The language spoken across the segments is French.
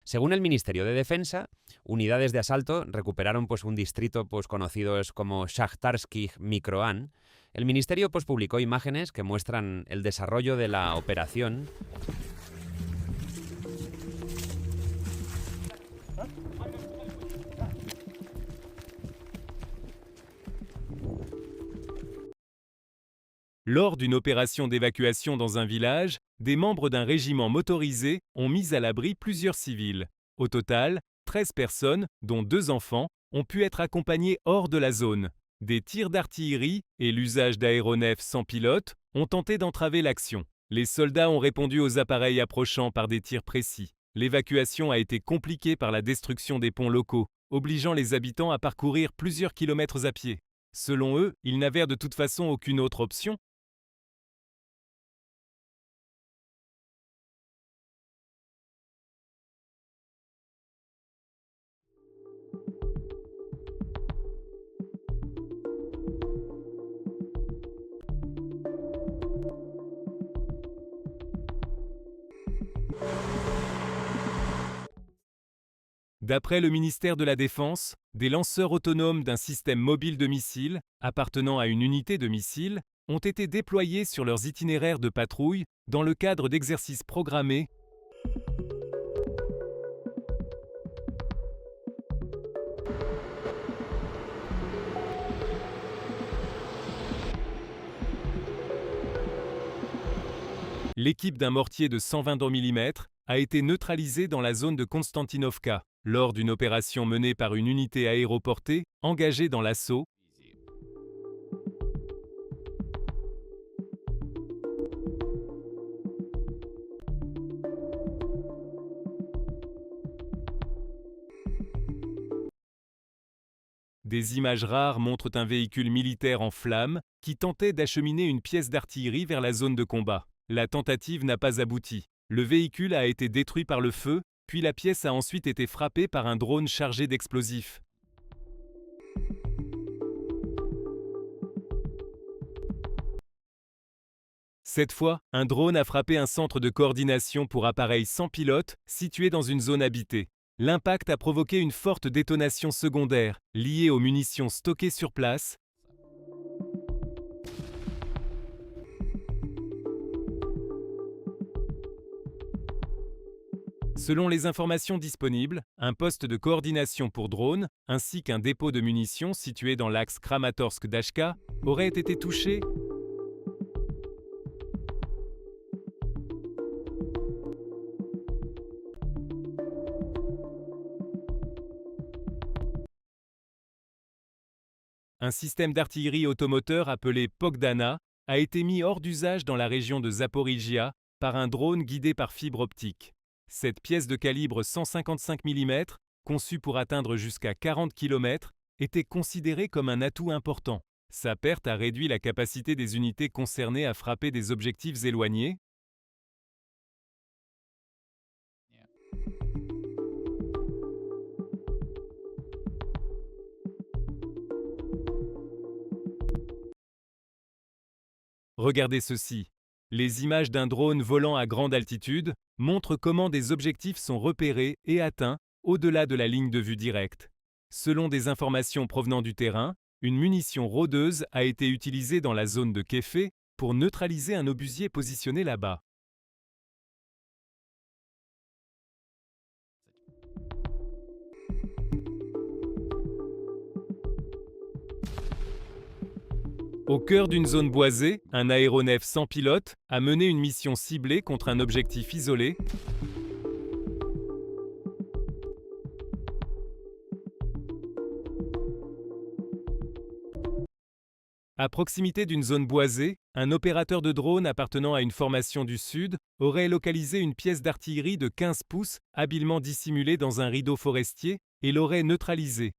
Según el Ministerio de Defensa, unidades de asalto recuperaron un distrito conocido como Shakhtarskij Mikroan. El ministerio publicó imágenes que muestran el desarrollo de la operación. Lors d'une opération d'évacuation dans un village, des membres d'un régiment motorisé ont mis à l'abri plusieurs civils. Au total, 13 personnes, dont 2 enfants, ont pu être accompagnées hors de la zone. Des tirs d'artillerie et l'usage d'aéronefs sans pilote ont tenté d'entraver l'action. Les soldats ont répondu aux appareils approchant par des tirs précis. L'évacuation a été compliquée par la destruction des ponts locaux, obligeant les habitants à parcourir plusieurs kilomètres à pied. Selon eux, ils n'avaient de toute façon aucune autre option. D'après le ministère de la Défense, des lanceurs autonomes d'un système mobile de missiles, appartenant à une unité de missiles, ont été déployés sur leurs itinéraires de patrouille dans le cadre d'exercices programmés. L'équipe d'un mortier de 120 mm a été neutralisée dans la zone de Konstantinovka lors d'une opération menée par une unité aéroportée engagée dans l'assaut. Des images rares montrent un véhicule militaire en flammes qui tentait d'acheminer une pièce d'artillerie vers la zone de combat. La tentative n'a pas abouti. Le véhicule a été détruit par le feu, puis la pièce a ensuite été frappée par un drone chargé d'explosifs. Cette fois, un drone a frappé un centre de coordination pour appareils sans pilote situé dans une zone habitée. L'impact a provoqué une forte détonation secondaire, liée aux munitions stockées sur place. Selon les informations disponibles, un poste de coordination pour drones, ainsi qu'un dépôt de munitions situé dans l'axe Kramatorsk-Dachka, auraient été touchés. Un système d'artillerie automoteur appelé Bogdana a été mis hors d'usage dans la région de Zaporijia par un drone guidé par fibre optique. Cette pièce de calibre 155 mm, conçue pour atteindre jusqu'à 40 km, était considérée comme un atout important. Sa perte a réduit la capacité des unités concernées à frapper des objectifs éloignés. Regardez ceci. Les images d'un drone volant à grande altitude montrent comment des objectifs sont repérés et atteints au-delà de la ligne de vue directe. Selon des informations provenant du terrain, une munition rôdeuse a été utilisée dans la zone de Kéfé pour neutraliser un obusier positionné là-bas. Au cœur d'une zone boisée, un aéronef sans pilote a mené une mission ciblée contre un objectif isolé. À proximité d'une zone boisée, un opérateur de drone appartenant à une formation du Sud aurait localisé une pièce d'artillerie de 15 pouces habilement dissimulée dans un rideau forestier et l'aurait neutralisée.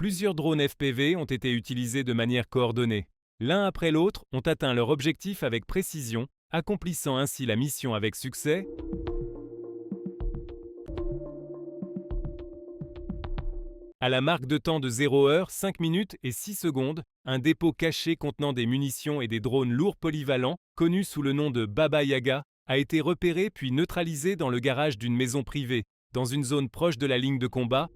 Plusieurs drones FPV ont été utilisés de manière coordonnée. L'un après l'autre ont atteint leur objectif avec précision, accomplissant ainsi la mission avec succès. À la marque de temps de 0 heure, 5 minutes et 6 secondes, un dépôt caché contenant des munitions et des drones lourds polyvalents, connu sous le nom de Baba Yaga, a été repéré puis neutralisé dans le garage d'une maison privée, dans une zone proche de la ligne de combat.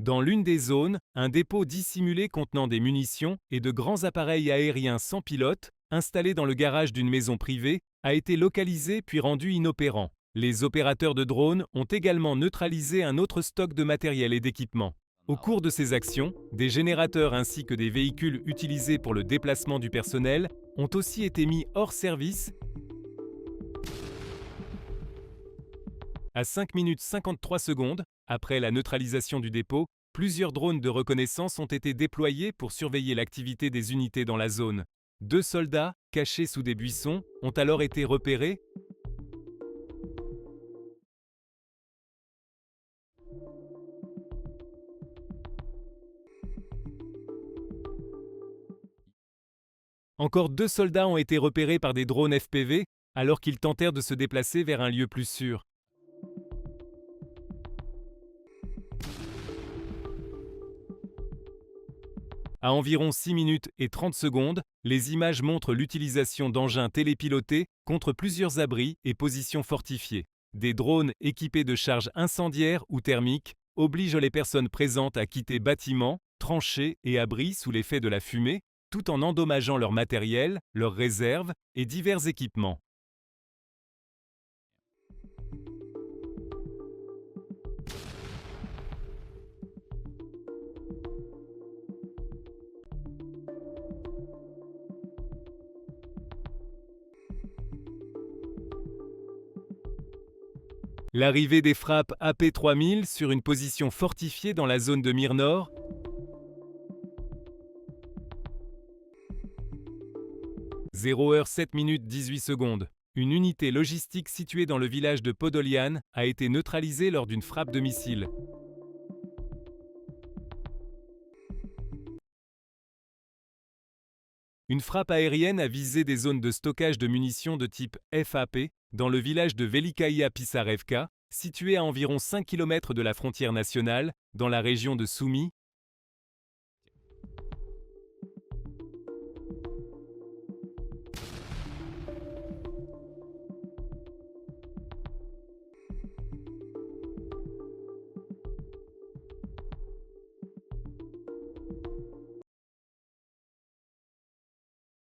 Dans l'une des zones, un dépôt dissimulé contenant des munitions et de grands appareils aériens sans pilote, installés dans le garage d'une maison privée, a été localisé puis rendu inopérant. Les opérateurs de drones ont également neutralisé un autre stock de matériel et d'équipement. Au cours de ces actions, des générateurs ainsi que des véhicules utilisés pour le déplacement du personnel ont aussi été mis hors service. À 5 minutes 53 secondes, après la neutralisation du dépôt, plusieurs drones de reconnaissance ont été déployés pour surveiller l'activité des unités dans la zone. 2 soldats, cachés sous des buissons, ont alors été repérés. Encore 2 soldats ont été repérés par des drones FPV alors qu'ils tentèrent de se déplacer vers un lieu plus sûr. À environ 6 minutes et 30 secondes, les images montrent l'utilisation d'engins télépilotés contre plusieurs abris et positions fortifiées. Des drones équipés de charges incendiaires ou thermiques obligent les personnes présentes à quitter bâtiments, tranchées et abris sous l'effet de la fumée, tout en endommageant leur matériel, leurs réserves et divers équipements. L'arrivée des frappes AP-3000 sur une position fortifiée dans la zone de Mir-Nord. « 0 heure 7 minutes 18 secondes. Une unité logistique située dans le village de Podolian a été neutralisée lors d'une frappe de missile. Une frappe aérienne a visé des zones de stockage de munitions de type FAP dans le village de Velikaïa Pisarevka, situé à environ 5 km de la frontière nationale, dans la région de Soumy.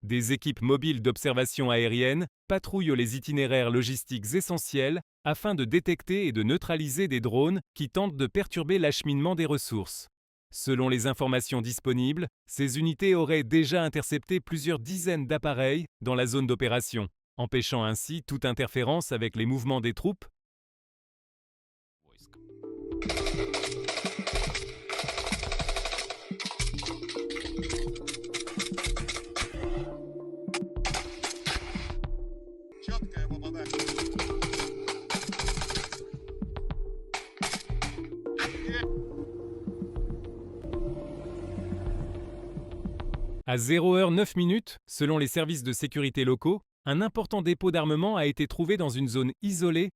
Des équipes mobiles d'observation aérienne patrouillent les itinéraires logistiques essentiels afin de détecter et de neutraliser des drones qui tentent de perturber l'acheminement des ressources. Selon les informations disponibles, ces unités auraient déjà intercepté plusieurs dizaines d'appareils dans la zone d'opération, empêchant ainsi toute interférence avec les mouvements des troupes. À 0 heure 9 minutes, selon les services de sécurité locaux, un important dépôt d'armement a été trouvé dans une zone isolée